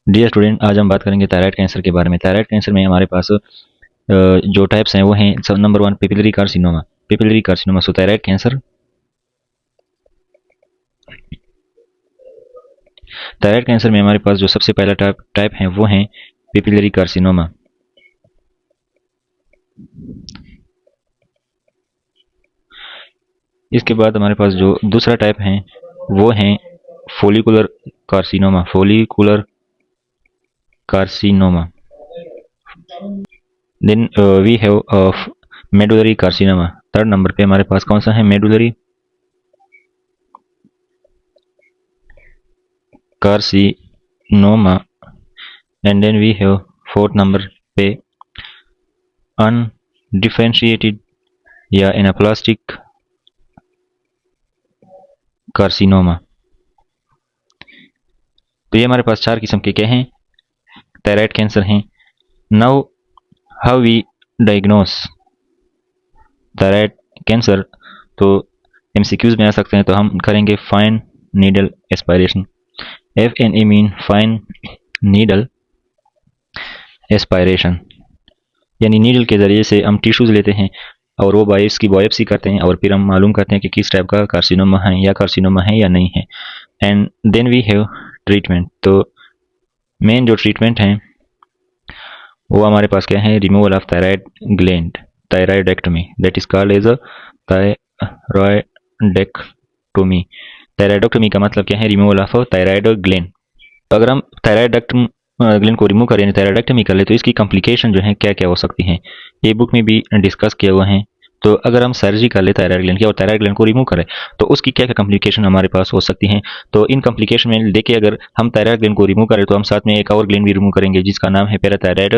Dear student, आज हम बात करेंगे थायराइड कैंसर के बारे में। थायराइड कैंसर में हमारे पास जो टाइप्स हैं वो हैं, सब number 1 papillary carcinoma. Papillary carcinoma so thyroid cancer. Thyroid cancer में हमारे पास जो सबसे पहला टाइप है वो है पेपिलरी कार्सिनोमा। इसके बाद हमारे पास जो दूसरा टाइप है वो है follicular carcinoma. Follicular carcinoma. Then we have medullary carcinoma. Third number पे हमारे पास कौन सा है? Medullary carcinoma. And then we have fourth number पे अनडिफरेंशिएटेड या एनाप्लास्टिक कार्सिनोमा। तो ये हमारे पास 4 किस्म के क्या हैं? थायराइड कैंसर हैं। Now how we diagnose thyroid cancer? तो एमसीक्यूज में आ सकते हैं, तो हम करेंगे fine needle aspiration. FNE mean fine needle aspiration, यानी नीडल के जरिए से हम टिश्यूज लेते हैं और वो की बायोप्सी करते हैं और फिर हम मालूम करते हैं कि किस टाइप का कार्सिनोमा है या नहीं है। And then we have treatment. तो मेन जो ट्रीटमेंट है वो हमारे पास क्या है? Removal of thyroid gland, thyroidectomy, that is called as a thyroidectomy. Thyroidectomy का मतलब क्या है? Removal of thyroid gland. तो अगर हम थायराइडेक्टम ग्लैंड को रिमूव करें यानी थायराइडेक्टमी कर ले तो इसकी कॉम्प्लिकेशन जो है क्या क्या हो सकती हैं, ये बुक में भी डिस्कस किया हुआ है। तो अगर हम सर्जरी कर ले थायराइड ग्लैंड की और थायराइड ग्लैंड को रिमूव करें तो उसकी क्या क्या कॉम्प्लिकेशन हमारे पास हो सकती हैं। तो इन कॉम्प्लिकेशन में देखिए, अगर हम थायराइड ग्लैंड को रिमूव करें तो हम साथ में एक और ग्लैंड भी रिमूव करेंगे जिसका नाम है पैराथायराइड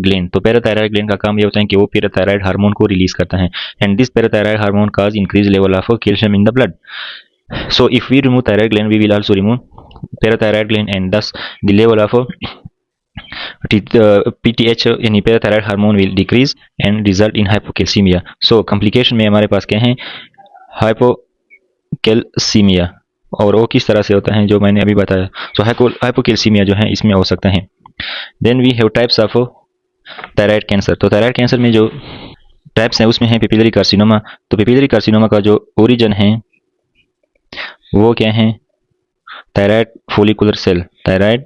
ग्लैंड। तो पैराथायराइड ग्लैंड का काम ये होता है कि वो पैराथायराइड हार्मोन को रिलीज करता है। And this parathyroid hormone cause increase level of calcium in the blood. So if we remove thyroid gland, we will also remove parathyroid gland, and thus the level of PTH यानी parathyroid hormone will decrease and result in hypocalcemia. So complication में हमारे पास क्या है? Hypocalcaemia. और वो किस तरह से होता है जो मैंने अभी बताया। तो हाइपोकैल्सीमिया जो है इसमें हो सकता है। Then we have types of thyroid cancer. तो थायराइड कैंसर में जो टाइप्स हैं उसमें है पेपिलरी कार्सिनोमा। तो पेपिलरी कार्सिनोमा का जो ओरिजिन है वो क्या है? Thyroid follicular cell. Thyroid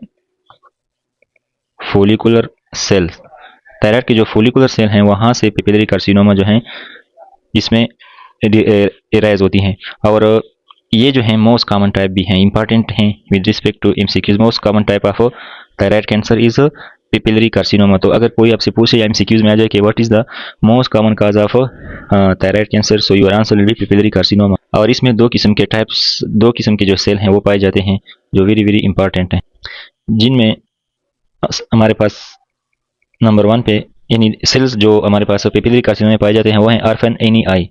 follicular cell, thyroid के जो फोलिकुलर सेल हैं वहां से पेपिलरी कार्सिनोमा जो है इसमें एराइज होती हैं। और ये जो है मोस्ट कॉमन टाइप भी हैं, इंपॉर्टेंट हैं with respect to MCQs. Most common type of thyroid cancer is papillary carcinoma. तो अगर कोई आपसे पूछे या एमसीक्यूज में आ जाए कि what is the most common cause of thyroid cancer, so your answer will be papillary carcinoma. और इसमें दो किस्म के जो सेल हैं वो पाए जाते हैं जो वेरी वेरी इंपॉर्टेंट हैं, जिनमें हमारे पास नंबर 1 पे यानी सेल्स जो हमारे पास पेपिलरी कार्सिनोमा में पाए जाते हैं वो हैं ऑर्फन एनी आई।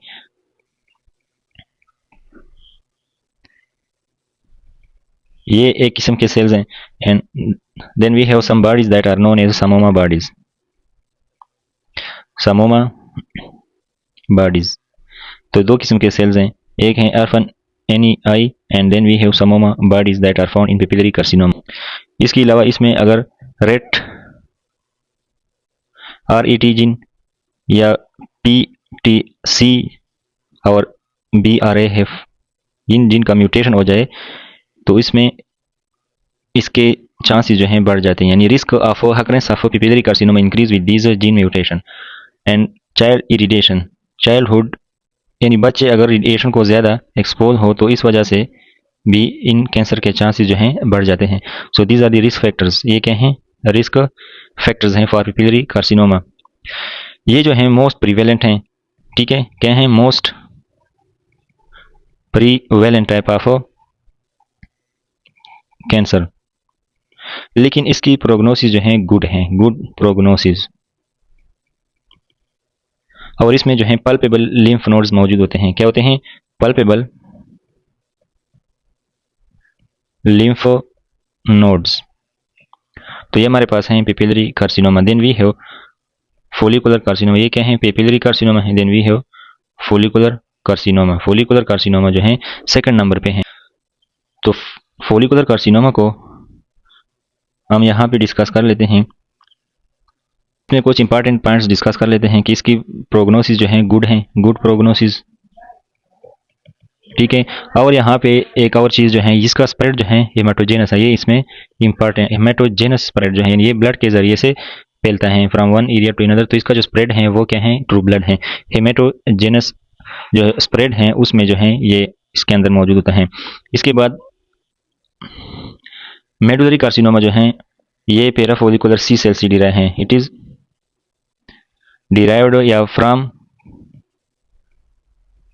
ये एक किस्म के सेल्स हैं। And then we have some bodies that are known as psammoma bodies. Psammoma bodies, तो दो किस्म के सेल्स हैं, एक है orphan Annie eye and then we have psammoma bodies that are found in papillary carcinoma. इसके अलावा इसमें अगर रेट RET जीन या PTC और BRAF इन जीन का म्यूटेशन हो जाए तो इसमें इसके चांसेस जो हैं बढ़ जाते हैं, यानी risk of occurrence of papillary carcinoma increase with these gene mutation. And child irradiation, childhood यानी बच्चे अगर रेडिएशन को ज़्यादा एक्सपोज हो तो इस वजह से भी इन कैंसर के चांसेस जो हैं बढ़ जाते हैं। So these are the risk factors. ये क्या हैं? रिस्क फैक्टर्स हैं फॉर पेपिलरी कार्सिनोमा। ये जो हैं मोस्ट प्रीवेलेंट हैं, ठीक है? क्या हैं? Most prevalent type of cancer, लेकिन इसकी प्रोग्नोसिस जो है गुड है, गुड प्रोग्नोसिस। और इसमें जो है पल्पेबल लिम्फ नोड्स मौजूद होते हैं। क्या होते हैं? Palpable lymph nodes. तो ये हमारे पास हैं papillary carcinoma. Then we have follicular carcinoma. ये क्या है? पेपिलरी कार्सिनोमा है। Then we have follicular carcinoma. Follicular carcinoma जो है सेकंड नंबर पे है। तो फोलिकुलर कार्सिनोमा को हम यहाँ पे डिस्कस कर लेते हैं, इसमें कुछ इंपॉर्टेंट पॉइंट्स डिस्कस कर लेते हैं कि इसकी प्रोग्नोसिस जो है गुड है, गुड प्रोग्नोसिस, ठीक है। और यहाँ पे एक और चीज़ जो है, इसका स्प्रेड जो है हेमाटोजेनस है, ये इसमें इंपॉर्टेंट, हेमाटोजेनस स्प्रेड जो है ये ब्लड के जरिए से फैलता है from one area to another, तो इसका जो स्प्रेड है वो क्या है, ट्रू ब्लड है। हेमाटोजेनस जो स्प्रेड है उसमें जो है ये इसके अंदर मौजूद होता है। इसके बाद मेडुलरी कार्सिनोमा जो है ये पैराफोलिकुलर सी सेल से डिराइव है, इट इज डिराइव्ड या फ्रॉम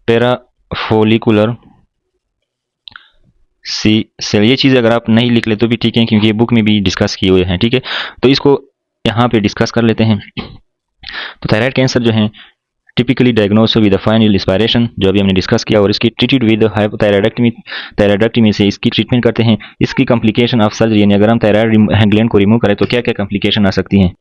पैराफोलिकुलर सी सेल। ये चीज़ अगर आप नहीं लिख ले तो भी ठीक है, क्योंकि ये बुक में भी डिस्कस किए हुए हैं, ठीक है। तो इसको यहाँ पे डिस्कस कर लेते हैं। तो थायराइड कैंसर जो है typically diagnose with final aspiration, जो अभी हमने डिस्कस किया, और इसकी ट्रीटेड विद हाइपोथायराइडेक्टमी, थायराइडेक्टमी से इसकी ट्रीटमेंट करते हैं। इसकी कॉम्प्लिकेशन ऑफ सर्जरी, यानी अगर हम थायराइड ग्लैंड को रिमूव करें तो क्या क्या कॉम्प्लिकेशन आ सकती हैं।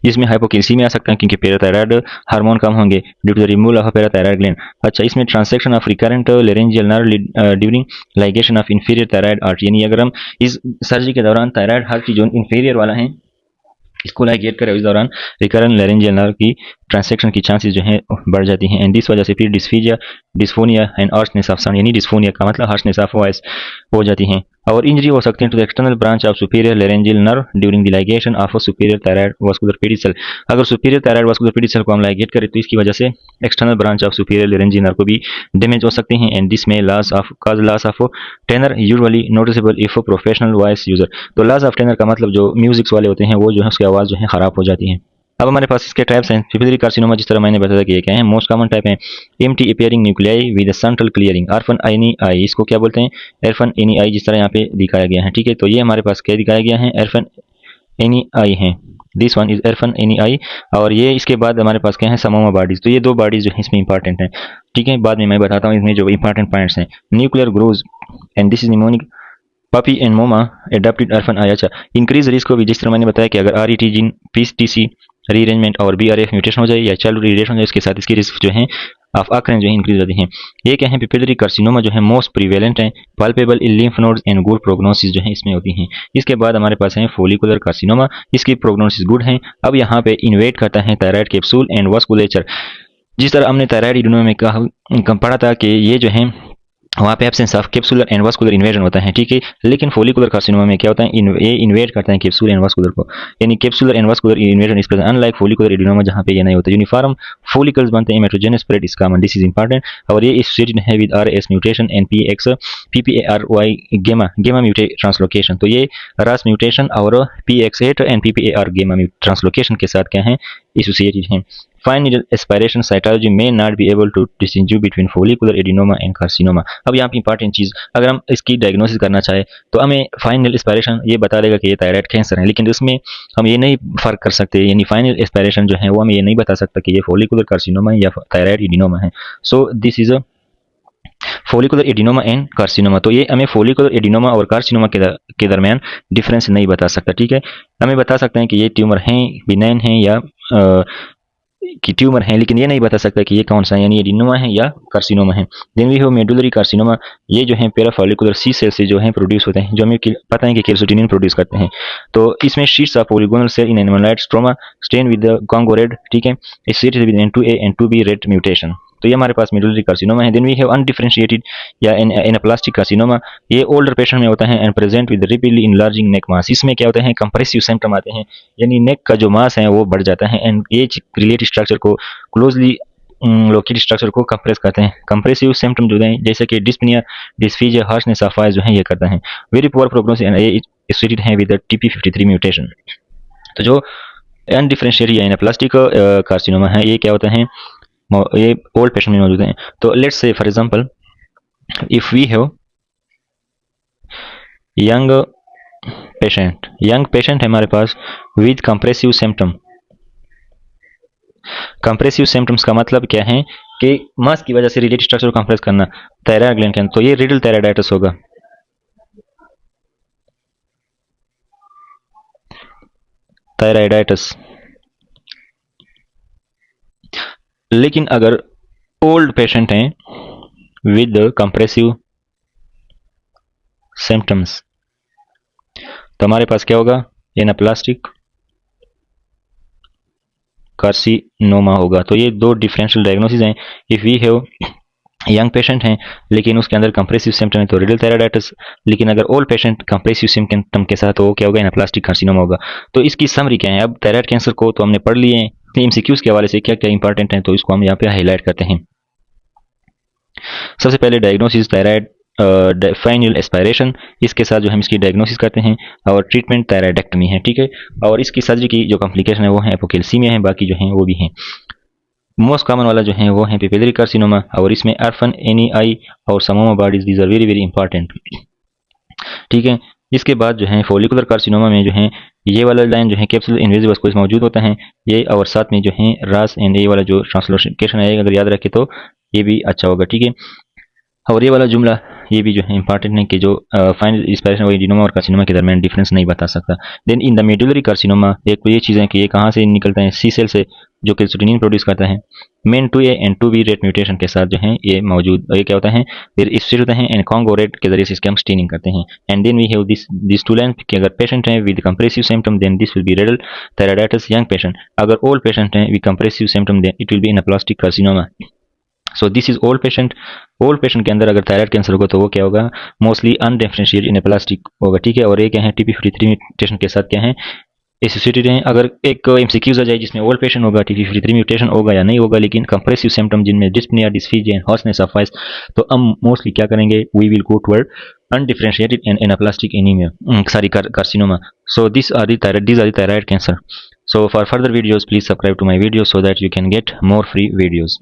इसमें हाइपोकैल्सीमिया आ सकता है, क्योंकि पैराथायराइड हार्मोन कम होंगे due to the removal of parathyroid gland. अच्छा, इसमें transection of recurrent laryngeal nerve during ligation of inferior thyroid artery, यानी अगर हम इस सर्जरी के दौरान थायराइड हार्ट की जो इंफीरियर वाला है इसको लाइगेट करें, इस दौरान रिकरेंट लेरेंजियल नर्व की ट्रांसेक्शन की चांसेस जो है बढ़ जाती हैं। एंड दिस वजह से फिर dysphagia, dysphonia and harshness of sound, यानी डिस्फोनिया का मतलब हार्शनेस ऑफ वॉइस हो जाती हैं। और इंजरी हो सकती है to the external branch of superior laryngeal nerve during the ligation of superior thyroid vascular pedicle. अगर सुपीरियर थायराइड वास्कुलर पेडिसल को हम लाइगेट करें तो इसकी वजह से external branch of superior laryngeal nerve को भी डैमेज हो सकती हैं। एंड दिस में loss of tenor usually noticeable if professional voice user. तो लॉस ऑफ टेनर का मतलब जो म्यूजिक्स वाले होते हैं वो जो है उसकी आवाज़ जो है ख़राब हो जाती है। अब हमारे पास इसके टाइप्स हैं। पिपिलरी कार्सिनोमा, जिस तरह मैंने बताया कि ये क्या है, मोस्ट कॉमन टाइप है empty appearing nuclei with central clearing अर्फन any I, इसको क्या बोलते हैं, एरफन एनी आई, जिस तरह यहाँ पे दिखाया गया है, ठीक है। तो ये हमारे पास क्या दिखाया गया है, एरफन एनी आई है, this one is orphan Annie eye. और ये इसके बाद हमारे पास क्या है, समोमा बॉडीज। तो ये दो बॉडीज जो है इसमें इंपॉर्टेंट है, ठीक है, बाद में मैं बताता हूँ इसमें जो इंपॉर्टेंट पॉइंट्स हैं। Nuclear grooves and this is mnemonic puppy and momma adapted orphan eye. अच्छा, इंक्रीज रिस्क को भी, जिस तरह मैंने बताया कि अगर R E T gene PTC rearrangement और बीआरएफ म्यूटेशन हो जाए या चाइल्ड रिलेशन हो जाए, इसके साथ इसकी रिस्क जो है ऑफ अकरेंस जो है इंक्रीज होती है। ये क्या है, पिपिलरी कार्सिनोमा जो है मोस्ट प्रीवेलेंट है, palpable in lymph nodes and good prognosis जो है इसमें होती हैं। इसके बाद हमारे पास है फोलिकुलर कार्सिनोमा, इसकी प्रोग्नोसिस गुड है। अब यहाँ पे इन्वेट करता है थायराइड कैप्सूल एंड वास्कुलेचर। जिस तरह हमने थायराइड इडोनोमा में कहा पढ़ा था कि ये जो है वहाँ पे absence of capsular and vascular invasion होता है, ठीक है। लेकिन फोलिकुलर कार्सिनोमा में क्या होता है, ये इन्वेट करता है कैप्सूल एंड वास्कुलर को, यानी capsular and vascular invasion is present unlike follicular adenoma जहाँ पे ये नहीं होता। यूनिफॉर्म फोलिकल्स बनते हैं, haematogenous spread is common, this is important. और ये एसोसिएटेड है with RS mutation and PPARY gamma mutate translocation. तो ये रास म्यूटेशन और PX eight and PPAR gamma translocation के साथ क्या है, एसोसिएटेड हैं। Fine needle aspiration cytology may not be able to distinguish between follicular adenoma and carcinoma। अब यहाँ पे इंपॉर्टेंट चीज़, अगर हम इसकी डायग्नोसिस करना चाहे तो हमें फाइन नीडल एस्पायरेशन ये बता देगा कि ये थायराइड कैंसर है, लेकिन उसमें हम ये नहीं फर्क कर सकते, यानी फाइनल एस्पायरेशन जो है वो हमें ये नहीं बता सकता कि ये फोलिकुलर कार्सिनोमा है या थायराइड एडिनोमा है। सो this is a follicular adenoma and carcinoma. तो ये हमें फोलिकुलर एडिनोमा और कार्सिनोमा के दरमियान डिफरेंस नहीं बता सकता, ठीक है। हमें बता सकते हैं कि ये ट्यूमर हैं, बिनाइन हैं या कि ट्यूमर है, लेकिन ये नहीं बता सकता कि ये कौन सा है, यानी एडिनोमा है या कार्सिनोमा है। Then we have medullary carcinoma, ये जो है पैराफॉलिकुलर सी सेल से जो है प्रोड्यूस होते हैं, जो हमें पता है कि कैल्सिटोनिन प्रोड्यूस करते हैं। तो इसमें sheets of polygonal cell in amyloid stroma stain with the Congo red, ठीक है, इस seat with N2A N2B red mutation. तो ये हमारे पास मेडुलरी कार्सिनोमा है। देन वी हैव अनडिफरेंशिएटेड या एनाप्लास्टिक कार्सिनोमा, ये ओल्डर पेशेंट में होता है and present with rapidly enlarging neck mass. इसमें क्या होता है, कंप्रेसिव सिम्टम आते हैं, यानी नेक का जो मास है वो बढ़ जाता है एंड ये रिलेटेड स्ट्रक्चर को क्लोजली लोकेट स्ट्रक्चर को कंप्रेस करते हैं। कंप्रेसिव सिम्टम जो हैं जैसे कि डिस्पनिया, डिस्फीजिया, हार्शनेस ऑफ वॉइस जो है ये करता है। वेरी पुअर प्रोग्नोसिस एंड ये एसोसिएटेड है विद TP53 म्यूटेशन। तो जो अनडिफरेंशिएटेड या एनाप्लास्टिक कार्सिनोमा है ये क्या होता है, ये ओल्ड पेशेंट में मौजूद हैं। तो let's say for example if we have young patient है हमारे पास with compressive symptom. Compressive symptoms का मतलब क्या है कि मास की वजह से रिलेटेड स्ट्रक्चर को कंप्रेस करना थायराइड ग्लैंड के अंदर, तो ये रिडल थायराइडाइटिस होगा। थायराइडाइटिस। लेकिन अगर ओल्ड पेशेंट हैं विद कंप्रेसिव सिम्टम्स तो हमारे पास क्या होगा, एनाप्लास्टिक कार्सिनोमा होगा। तो ये दो डिफरेंशियल डायग्नोसिस हैं। If we have young patient हैं लेकिन उसके अंदर कंप्रेसिव सिम्टम है तो रेडियल थायराइडाइटिस, लेकिन अगर ओल्ड पेशेंट कंप्रेसिव सिम्टम के साथ तो वो क्या होगा, एनाप्लास्टिक कार्सिनोमा होगा। तो इसकी समरी क्या है, अब थायराइड कैंसर को तो हमने पढ़ लिए हैं, एमसीक्यूज के हवाले से क्या क्या इंपॉर्टेंट है तो इसको हम यहाँ पे हाईलाइट करते हैं। सबसे पहले डायग्नोसिस थायराइड फाइनल एस्पायरेशन, इसके साथ जो हम इसकी डायग्नोसिस करते हैं, और ट्रीटमेंट थायराइडेक्टमी है, ठीक है। और इसकी सर्जरी की जो कॉम्प्लिकेशन है वो है एपोकेल्सीमिया है, बाकी जो है वो भी हैं। मोस्ट कॉमन वाला जो है वो है पेपिलरी कार्सिनोमा, और इसमें अर्फन, एनीआई और psammoma bodies, these are very very important, ठीक है। इसके बाद जो है फोलिकुलर कार्सिनोमा में जो है ये वाला लाइन जो है कैप्सूल इनविजिबल कोई मौजूद होता है ये, और साथ में जो है रास एंड ए वाला जो ट्रांसलोकेशन है अगर याद रखे तो ये भी अच्छा होगा, ठीक है। और ये वाला जुमला ये भी जो है इंपॉर्टेंट है कि जो फाइनल इंस्पायरेशन वही एडिनोमा और कार्सिनोमा के दरमियान डिफरेंस नहीं बता सकता। Then in the medullary carcinoma एक तो ये चीज़ें कि ये कहाँ से निकलता है, सी सेल से जो कैल्सिटोनिन प्रोड्यूस करता है। Main 2A and 2B rate mutation के साथ जो है ये मौजूद, ये क्या होता है, फिर इससे होता है एंड कॉन्गो रेट के जरिए से इसके हम स्टेनिंग करते हैं। And then we have this two line कि अगर पेशेंट है with compressive symptom then this will be Riedel thyroiditis young patient, अगर ओल्ड पेशेंट है with compressive symptom then it will be anaplastic carcinoma. So this is old patient. Old patient के अंदर अगर thyroid cancer होगा तो वो क्या होगा, मोस्टली अनडिफरेंशिएटेड एनाप्लास्टिक होगा, ठीक है। और ये क्या है, TP53 म्यूटेशन के साथ क्या है, एसोसिएटेड हैं। अगर एक एमसीक्यूज आ जाए जिसमें ओल्ड पेशेंट होगा, TP53 म्यूटेशन होगा या नहीं होगा, लेकिन कंप्रेसिव सिम्टम जिनमें dyspnoea, dysphagia and hoarseness of voice, तो हम मोस्टली क्या करेंगे, we will go toward undifferentiated and anaplastic anemia, carcinoma. So these are the thyroid cancer. So for further videos please subscribe to my videos so that you can get more free videos.